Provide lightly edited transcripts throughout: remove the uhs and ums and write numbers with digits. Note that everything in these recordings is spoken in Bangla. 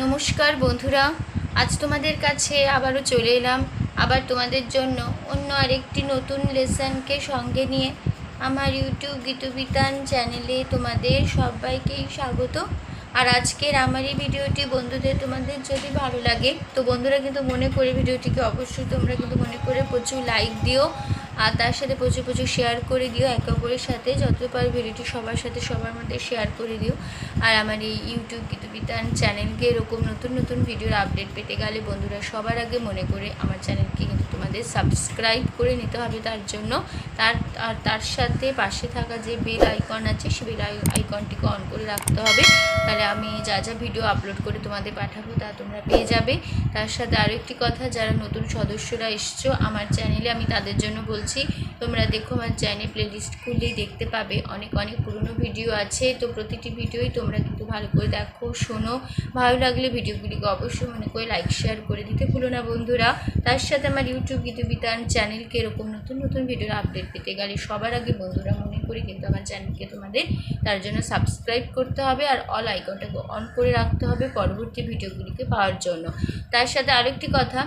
নমস্কার বন্ধুরা, আজ তোমাদের কাছে আবারও চলে এলাম আবার তোমাদের জন্য অন্য আরেকটি নতুন লেসনকে সঙ্গে নিয়ে। আমার ইউটিউব গীতবিতান চ্যানেলে তোমাদের সবাইকেই স্বাগত। আর আজকের আমার এই ভিডিওটি বন্ধুদের তোমাদের যদি ভালো লাগে তো বন্ধুরা কিন্তু মনে করে ভিডিওটিকে অবশ্যই তোমরা কিন্তু মনে করে প্রচুর লাইক দিও আর তার সাথে প্রচুর প্রচুর শেয়ার করে দিও। একে অপরের সাথে যত পারো ভিডিওটি সবার সাথে সবার মধ্যে শেয়ার করে দিও। আর আমার এই ইউটিউব গীতবিতান চ্যানেলকে এরকম নতুন নতুন ভিডিওর আপডেট পেতে গেলে বন্ধুরা সবার আগে মনে করে আমার চ্যানেলকে কিন্তু তোমাদের সাবস্ক্রাইব করে নিতে হবে। তার জন্য তার সাথে পাশে থাকা যে বেল আইকন আছে সেই বেল আইকনটিকে অন করে রাখতে হবে। তাহলে আমি যা যা ভিডিও আপলোড করে তোমাদের পাঠাবো তা তোমরা পেয়ে যাবে। তার সাথে আরও একটি কথা, যারা নতুন সদস্যরা এসছো আমার চ্যানেলে আমি তাদের জন্য বলছি, তোমরা দেখো আমার চ্যানেল প্লেলিস্ট খুললেই দেখতে পাবে অনেক অনেক পুরনো ভিডিও আছে। তো প্রতিটি ভিডিওই তোমরা কিন্তু ভালো করে দেখো, শোনো। ভালো লাগলে ভিডিওগুলিকে অবশ্যই মনে করে লাইক শেয়ার করে দিতে ভুলো না বন্ধুরা। তার সাথে আমার ইউটিউব গীতবিতান চ্যানেলকে এরকম নতুন নতুন ভিডিওর আপডেট পেতে গেলে সবার আগে বন্ধুরা মনে করি কিন্তু আমার চ্যানেলকে তোমাদের তার জন্য সাবস্ক্রাইব করতে হবে আর অল আইকনটাকে অন করে রাখতে হবে পরবর্তী ভিডিওগুলিকে পাওয়ার জন্য। তার সাথে আরেকটি কথা,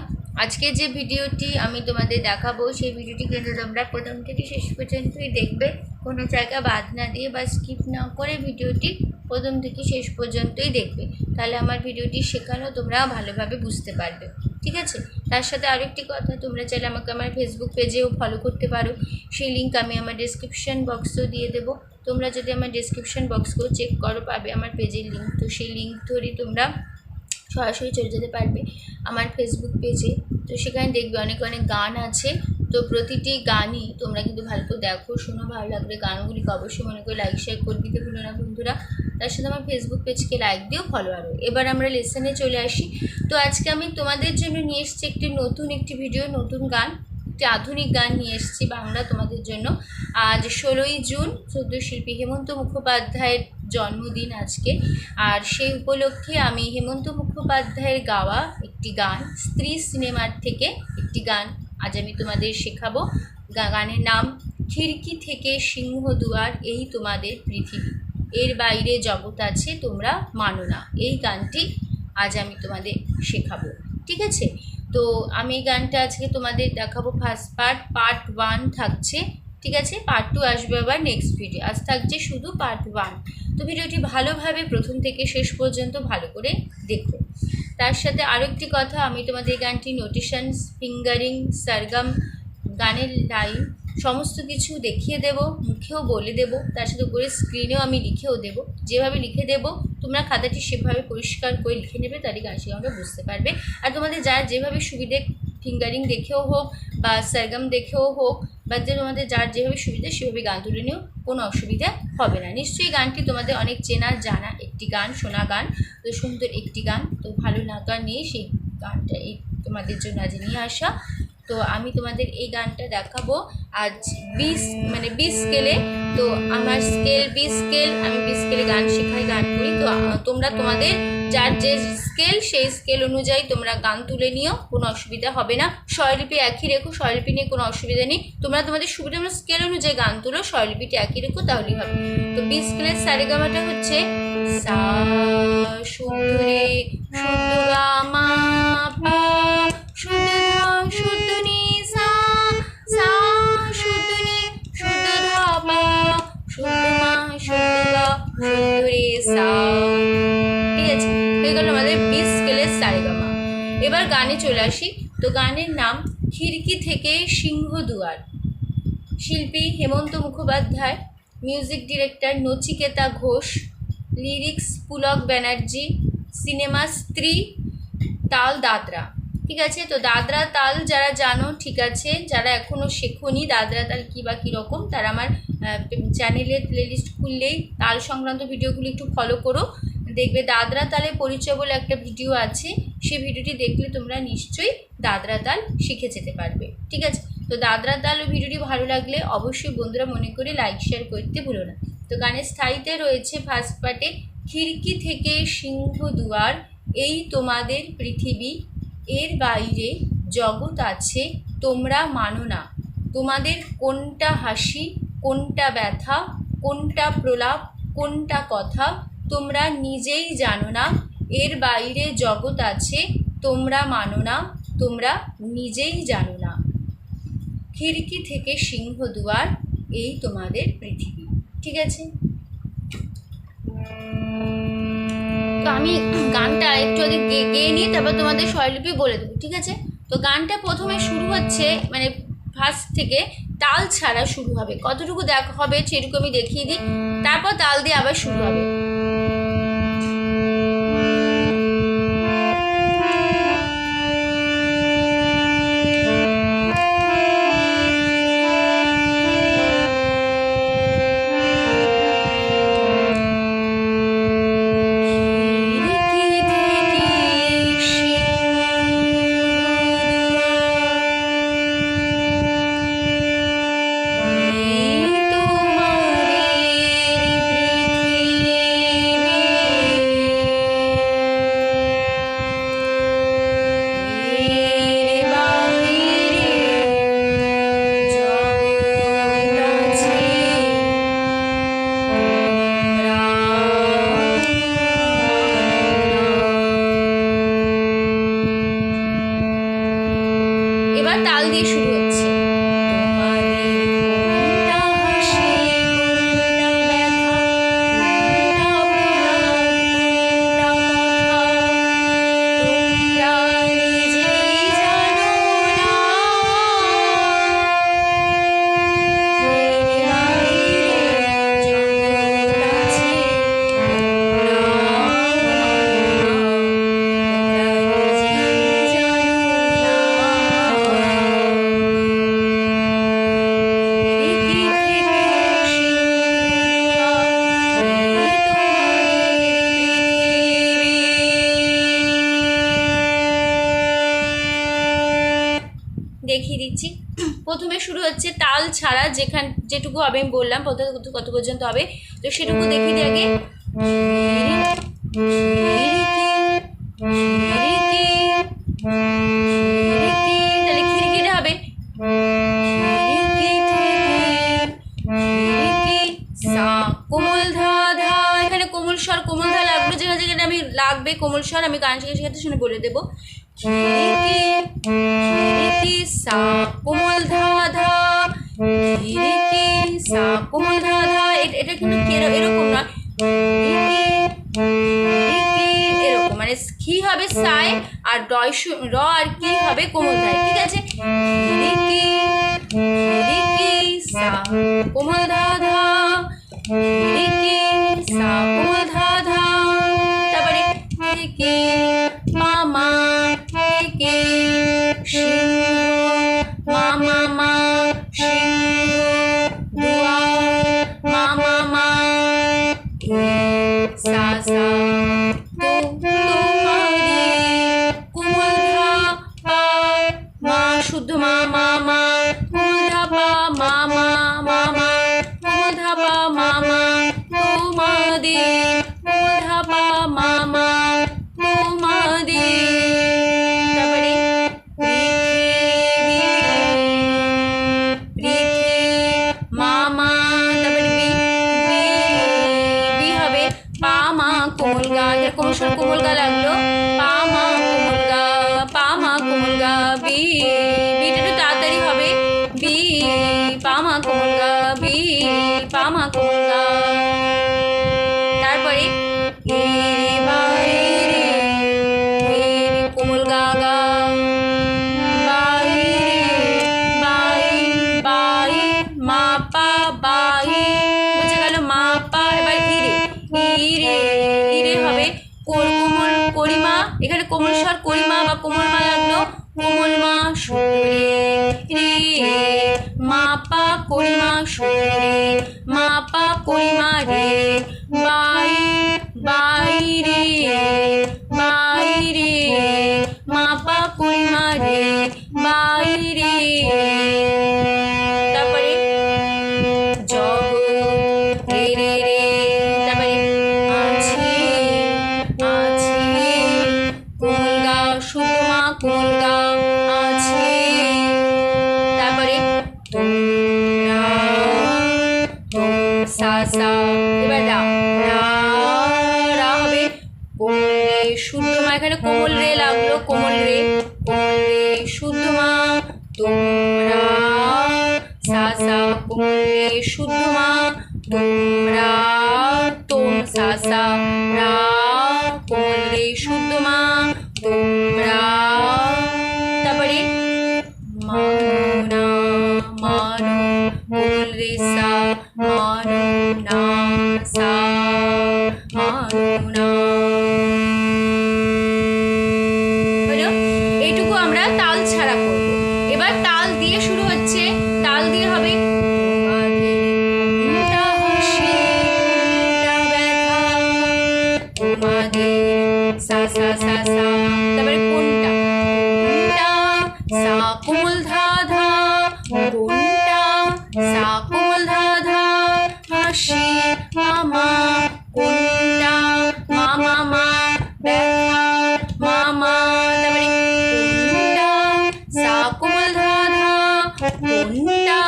আজকে যে ভিডিওটি আমি তোমাদের দেখাবো সেই ভিডিওটি কিন্তু তোমরা প্রথম থেকে শেষ পর্যন্তই দেখবে, কোনো জায়গা বাদ না দিয়ে বা স্কিপ না করে ভিডিওটি প্রথম থেকে শেষ পর্যন্তই দেখবে। তাহলে আমার ভিডিওটি শেখানো তোমরা ভালোভাবে বুঝতে পারবে, ঠিক আছে। তার সাথে আরেকটি কথা, তোমরা চাইলে আমাকে আমার ফেসবুক পেজেও ফলো করতে পারো, সেই লিঙ্ক আমি আমার ডেসক্রিপশন বক্সেও দিয়ে দেবো। তোমরা যদি আমার ডেসক্রিপশন বক্সকেও চেক করো পাবে আমার পেজের লিঙ্ক, তো সেই লিঙ্ক ধরেই তোমরা সরাসরি চলে যেতে পারবে আমার ফেসবুক পেজে। তো সেখানে দেখবে অনেক অনেক গান আছে, তো প্রতিটি গানই তোমরা কিন্তু ভালো করে দেখো, শোনো। ভালো লাগলে গানগুলিকে অবশ্যই মনে করে লাইক শেয়ার করে দিতে ভুলো না বন্ধুরা। তার সাথে আমার ফেসবুক পেজকে লাইক দিও, ফলো আরও। এবার আমরা লেসনে চলে আসি। তো আজকে আমি তোমাদের জন্য নিয়ে এসেছি একটি ভিডিও, নতুন গান, একটি আধুনিক গান নিয়ে এসেছি বাংলা তোমাদের জন্য। আজ 16ই জুন সদ্যশিল্পী হেমন্ত মুখোপাধ্যায়ের জন্মদিন আজকে। আর সেই উপলক্ষে আমি হেমন্ত মুখোপাধ্যায়ের গাওয়া একটি গান, স্ত্রী সিনেমার থেকে একটি গান আজ আমি তোমাদের শেখাবো। গানের নাম খিড়কি থেকে সিংহদুয়ার, এই তোমাদের পৃথিবী, এর বাইরে জগৎ আছে তোমরা মানো না। এই গানটি আজ আমি তোমাদের শেখাবো, ঠিক আছে। তো আমি এই গানটা আজকে তোমাদের দেখাবো ফার্স্ট পার্ট 1 থাকছে, ঠিক আছে। পার্ট 2 আসবে আবার নেক্সট ভিডিও, আজ থাকছে শুধু পার্ট 1। তো ভিডিওটি ভালোভাবে প্রথম থেকে শেষ পর্যন্ত ভালো করে দেখো। তার সাথে আরও একটি কথা, আমি তোমাদের গানটি নোটেশন, ফিঙ্গারিং, সরগম, গানের লাইন সমস্ত কিছু দেখিয়ে দেব, মুখেও বলে দেব, তার সাথে উপরে স্ক্রিনেও আমি লিখেও দেব। যেভাবে লিখে দেব তোমরা খাতাটি সেভাবে পরিষ্কার করে লিখে নেবে, তাহলে গান শেখানোটা বুঝতে পারবে। আর তোমাদের যার যেভাবে সুবিধে, ফিঙ্গারিং দেখেও হোক বা সরগম দেখেও হোক বা যে তোমাদের যার যেভাবে সুবিধা সেভাবে গান তুলে নিও, কোনো অসুবিধা হবে না। নিশ্চয়ই গানটি তোমাদের অনেক চেনা জানা একটি গান, শোনা গান, তো সুন্দর একটি গান। তো ভালো লাগা নিয়ে সেই গানটা এই তোমাদের জন্য আজ নিয়ে আসা। তো আমি তোমাদের এই গানটা দেখাবো আজ 20 স্কেলে। তো আমার স্কেল 20 স্কেল, আমি 20 স্কেলে গান শেখাই, গান করি। তো তোমরা তোমাদের যার যে স্কেল সেই স্কেল অনুযায়ী তোমরা গান তুলে নিও, কোনো অসুবিধা হবে না। স্বরলিপি একই রেখো, স্বরলিপি নিয়ে কোনো অসুবিধা নেই। তোমরা তোমাদের সুবিধা মতো স্কেল অনুযায়ী গান তুলো, স্বরলিপিটি একই রেখো, তাহলেই হবে। তো 20 স্কেলের সারেগামাটা হচ্ছে সা শুদ্ধ রে শুদ্ধ গা মা পা শুদ্ধ ধা শুদ্ধ নি সা সা শুদ্ধ নি শুদ্ধ ধা পা শুদ্ধ মা শুদ্ধ গা শুদ্ধ রে সা, ঠিক আছে। হয়ে গেল আমাদের 20 স্কেলের সারেগামা। এবার গানে চলে আসি। তো গানের নাম খিড়কি থেকে সিংহদুয়ার, শিল্পী Hemanta Mukhopadhyay, music director Nachiketa Ghosh, lyrics Pulak Banerjee, cinema Stree, তাল দাদরা, ঠিক আছে। তো দাদরা তাল যারা জানো, ঠিক আছে, যারা এখনও শেখোনি দাদরা তাল কী বা কীরকম, তারা আমার চ্যানেলের প্লেলিস্ট খুললেই তাল সংক্রান্ত ভিডিওগুলি একটু ফলো করো, দেখবে দাদরা তালে পরিচয় বলে একটা ভিডিও আছে। সেই ভিডিওটি দেখলে তোমরা নিশ্চয়ই দাদরা তাল শিখে যেতে পারবে, ঠিক আছে। তো দাদরা তাল ভিডিওটি ভালো লাগলে অবশ্যই বন্ধুরা মনে করে লাইক শেয়ার করতে ভুলো না। তো গানের স্থায়ীতে রয়েছে ফার্স্ট পার্টে খিড়কি থেকে সিংহদুয়ার, এই তোমাদের পৃথিবী, এর বাইরে জগৎ আছে তোমরা মানো না। তোমাদের কোনটা হাসি, কোনটা ব্যথা, কোনটা প্রলাপ, কোনটা কথা তোমরা নিজেই জানো না। এর বাইরে জগৎ আছে, তোমরা মানো না, তোমরা নিজেই জানো না। খিড়কি থেকে সিংহ দুয়ার, এই তোমাদের পৃথিবী। ঠিক আছে, তো আমি গানটা একটু আগে গেয়ে নিই, তারপর তোমাদের স্বরলিপি বলে দেবো। ঠিক আছে, তো গানটা প্রথমে শুরু হচ্ছে মানে ফার্স্ট থেকে তাল ছাড়া শুরু হবে, কতটুকু দেখা হবে সেটুকু আমি দেখিয়ে দিই, তারপর তাল দিয়ে আবার শুরু হবে। এবার তাল দিয়ে শুরু হচ্ছে। দেখিয়ে দিচ্ছি, প্রথমে শুরু হচ্ছে তাল ছাড়া, যেটুকু হবে আমি বললাম কত পর্যন্ত হবে, তো সেটুকু দেখিয়ে দিই আগে। তাহলে খিড়কিটা হবে কোমল ধা ধা, এখানে কোমল স্বর কোমল ধা লাগবে, যেখানে যেখানে আমি লাগবে কোমল স্বর আমি গান শেখাতে শেখাতে শুনে বলে দেবো। খিড়কি সা কোমল ধা ধা, খিড়কি সা কোমল ধা ধা, এটা কিন্তু এরকম না, এরকম মানে কি হবে সায় আর র আর কি হবে কোমল ধায়। ঠিক আছে, খিড়কি সা কোমল ধা ধা, খিড়কি সা কোমল ধা ধা, তারপরে খিড়কি মামা খিড়কি সিংহ মামা মা সিংহ দুয়ার মামা মা সা সা তোমারি কোমল ধা পা মা শুদ্ধ মা মা মা কোমল ধা পা মা মা মা মা কোমল ধা পা মা মা তোমাদের কোমল ধা পা মা মা তোমাদের, তারপরে মামা, তারপরে বি হবে পা মা কোমল গা, কোমল স্বর কোমল গা লাগলো, পা মা কোমল গা, পা মা কোমল গা, বিটা একটু তাড়াতাড়ি হবে, বি পা মা কোমল গা, বি পা মা কোমল গা, তারপরে কোমল গা গা, মা পা বাই, বুঝে গেল মা পা, এবার ইরে ইরে হবে কোমল করিমা, এখানে কোমল স্বর করিমা বা কোমল মা লাগলো, কোমল মা রে মা পা করিমা রে মা পা করিমা রে, বাই রে মা পা করিমা রে বাই রে, তারপরে জগৎ রে রে, তারপরে আছে কোমল গা শুদ্ধ মা কোমল গা আছে, তারপরে তোমরা সা সা, এবার শুদ্ধ মা, এখানে কোমল রে লাগলো, কোমল রে শুদ্ধ মা তোমরা, সা সা কোমল রে শুদ্ধ মা তোমরা, তোম সা সা রা কোমল রে শুদ্ধ মা তোমরা, তারপরে মানো না মানো কোমল রে সা মানো না সা মানো না। এইটুকু আমরা তাল ছাড়া করব। এবার তাল দিয়ে শুরু হচ্ছে, তাল দিয়ে হবে সা সা সা সা, তারপরে কোনটা সা কোমল ধা ধা, কোনটা সা কোমল ধা ধা, হাসি মামা কোনটা মা মামা ব্যথা মামা, তারপরে কোনটা সা কোমল ধা ধা, কোনটা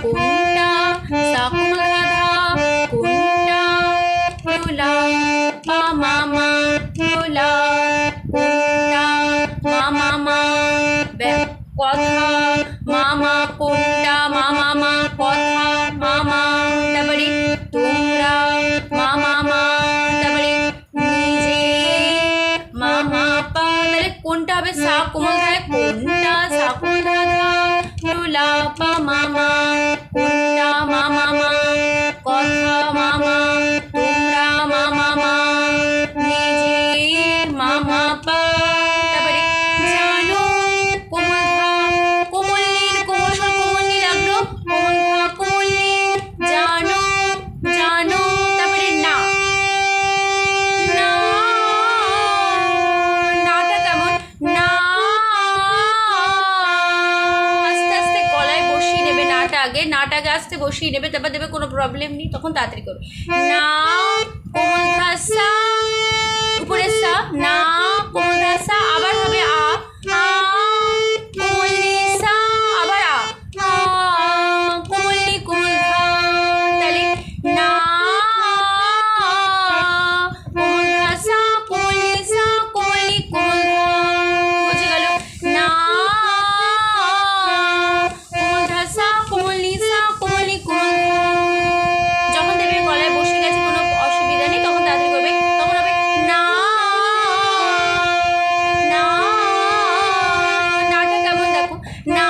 কোনটা সা কোমল ধা ধা, কোনটা লোলা পা মামা লোলা, কোনটা মা মামা কথা মামা, কোনটা মা মামা কথা মামা, তারপরে তোমরা মা মামা, তারপরে নিজে মামা পা, তাহলে কোনটা হবে সা কোমল ধায়, কোনটা সা কোমল ধা ধা, লোলা পা মামা, কোনটা মা মামা কথা মামা, তোমরা মা মামা নিজে মামা পা, তারপরে জানো কোমল ধা, কোমল নীল কোমল স্বর কোমল নীল লাগলো, কোমল ধা কোমল নীল জানো জানো, তারপরে না না, নাটা কেমন না, আস্তে আস্তে গলায় বসিয়ে নেবে, নাটা আগে আস্তে বসিয়ে নেবে, তারপর দেবে কোনো প্রবলেম নেই, তখন তাড়াতাড়ি করবে না কোমল ধা সা, উপরে সা না কোমল ধা সা, আবার হবে আ কোমল নি সা, আবার আ কোমল নি কোমল ধা, তাহলে না কোমল ধা সা কোমল নি সা কোমল নি কোমল ধা, বুঝে গেল না কোমল ধা সা কোমল নি সা কোমল নি কোমল ধা, যখন দেবে গলায় বসে গেছে কোনো অসুবিধা নেই, তখন তাড়াতাড়ি করবে, তখন হবে না না, নাটা কেমন দেখো না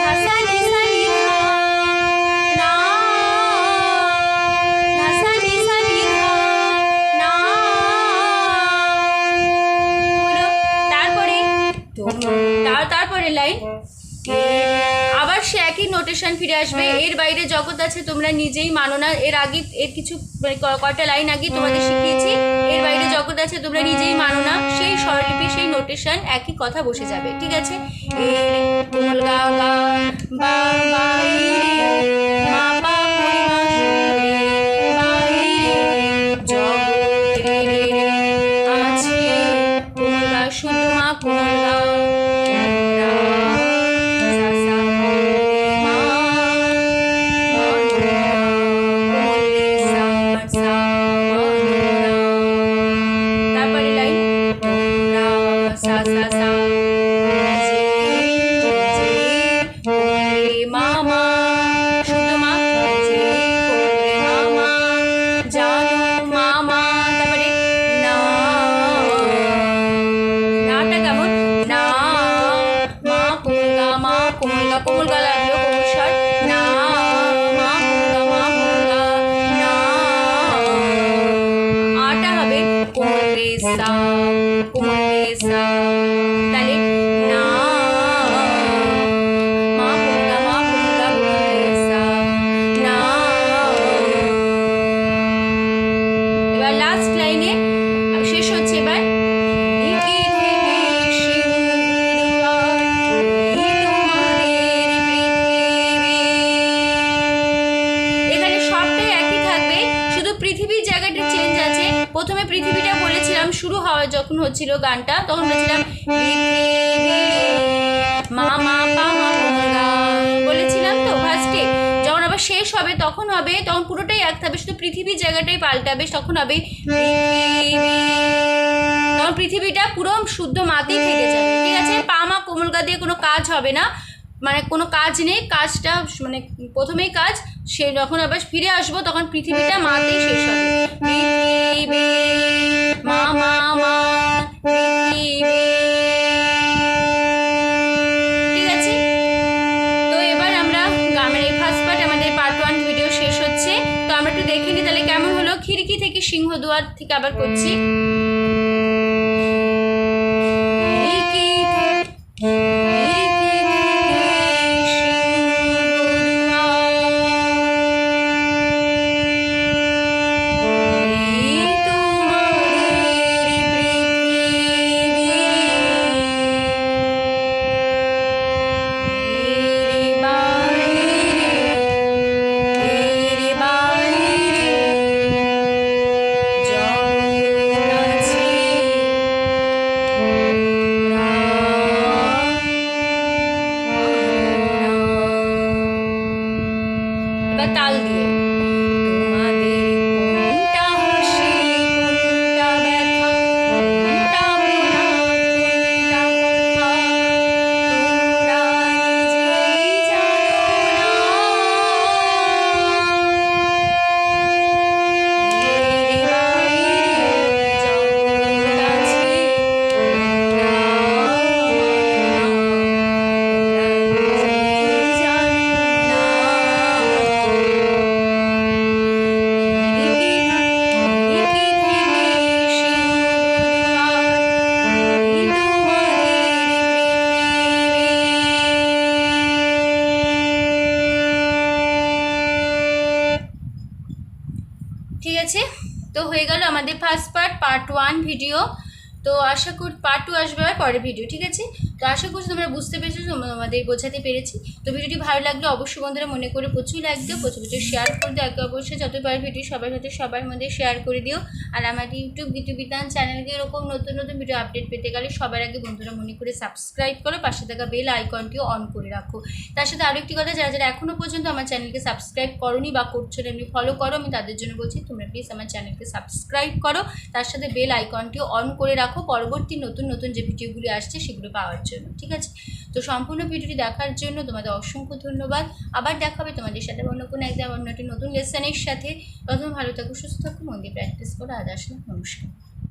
ভাষা নিশা লিখা না, ভাষা নিশা লিখা না, হলো তারপরে তারপরে লাইন আবার সে একই নোটেশন ফিরে আসবে, এর বাইরে জগৎ আছে তোমরা নিজেই মানো না, এর আগে এর কিছু কয়টা লাইন আগে তোমাদের শিখিয়েছি, এর বাইরে জগৎ আছে তোমরা নিজেই মানো না, সেই স্বরলিপি সেই নোটেশন একই কথা বসে যাবে, ঠিক আছে। কোমল গা গা বা বাইরে মা পা পরিমা বাইরে জগৎ রে রে রে আছে, কোমল গা শুদ্ধ মা কোমল গা কোমল গা লাগলো কোমল স্বর না মা কোমল গা না, আটা হবে কোমল রে সা তাহলে না মা কোমল গা কোমল রে সা না। এবার লাস্ট লাইনে শেষ হচ্ছে, এবার পৃথিবীর জায়গাটা চেঞ্জ আছে, প্রথমে পৃথিবীটা বলেছিলাম শুরু হওয়া যখন হচ্ছিল গানটা, তখন বলেছিলাম পৃথিবী মা মা পা মা বলেছিলাম তো ফার্স্টে, যখন আবার শেষ হবে তখন পুরোটাই এক থাকবে, শুধু পৃথিবীর জায়গাটাই পাল্টাবে, তখন হবে পৃথিবী। তখন পৃথিবীটা পুরো শুদ্ধ মাতেই থেকে যাবে, ঠিক আছে? পা মা কোমলকা দিয়ে কোনো কাজ হবে না, মানে কোনো কাজ নেই, কাজটা মানে প্রথমেই কাজ, সে যখন আবার ফিরে আসবো তখন পৃথিবীটা মাতেই শেষ হবে। পৃথিবী মা মা মা পৃথিবী, ঠিক আছে? তো এবার আমরা গ্রামের এই ফার্স্ট পার্ট আমাদের পার্ট 1 ভিডিও শেষ হচ্ছে। তো আমরা একটু দেখে নিই তাহলে কেমন হলো। খিড়কি থেকে সিংহদুয়ার থেকে আবার করছি। তাল দিয়ে তোমাদের কোনটা হাসি কোনটা ব্যথা কোনটা প্রণাম কোনটা কথা তোমরা নিজেই জানো না। এর বাইরে জগৎ আছে তোমরা ঠিক আছে। তো হয়ে গেল আমাদের ফার্স্ট পার্ট 1 ভিডিও। তো আশা করি পার্ট 2 আসবে আর পরের ভিডিও, ঠিক আছে? তো আশা করছি তোমরা বুঝতে পেরেছো, আমাদের বোঝাতে পেরেছি। তো ভিডিওটি ভালো লাগলে অবশ্যই বন্ধুরা মনে করে প্রচুর লাইক দিও, প্রচুর শেয়ার করে দিও, একে অবশ্যই যত পারে ভিডিও সবার সাথে সবার মধ্যে শেয়ার করে দিও। আর আমাদের ইউটিউব গীতবিতান চ্যানেলকে এরকম নতুন নতুন ভিডিও আপডেট পেতে গেলে সবার আগে বন্ধুরা মনে করে সাবস্ক্রাইব করো, পাশে থাকা বেল আইকনটিও অন করে রাখো। তার সাথে আরও একটি কথা, যারা যারা এখনও পর্যন্ত আমার চ্যানেলকে সাবস্ক্রাইব করোনি বা করছো না, এমনি ফলো করো, আমি তাদের জন্য বলছি তোমরা প্লিজ আমার চ্যানেলকে সাবস্ক্রাইব করো, তার সাথে বেল আইকনটিও অন করে রাখো পরবর্তী নতুন নতুন যে ভিডিওগুলি আসছে সেগুলো পাওয়ার জন্য, ঠিক আছে? তো সম্পূর্ণ ভিডিওটি দেখার জন্য তোমাদের অসংখ্য ধন্যবাদ। আবার দেখা হবে তোমাদের সাথে অন্য কোনো একদম অন্য একটি নতুন লেসনের সাথে। প্রথমে ভালো থাকো, সুস্থ থাকো, মন দিয়ে প্র্যাকটিস করো। আজ আসলে নমস্কার।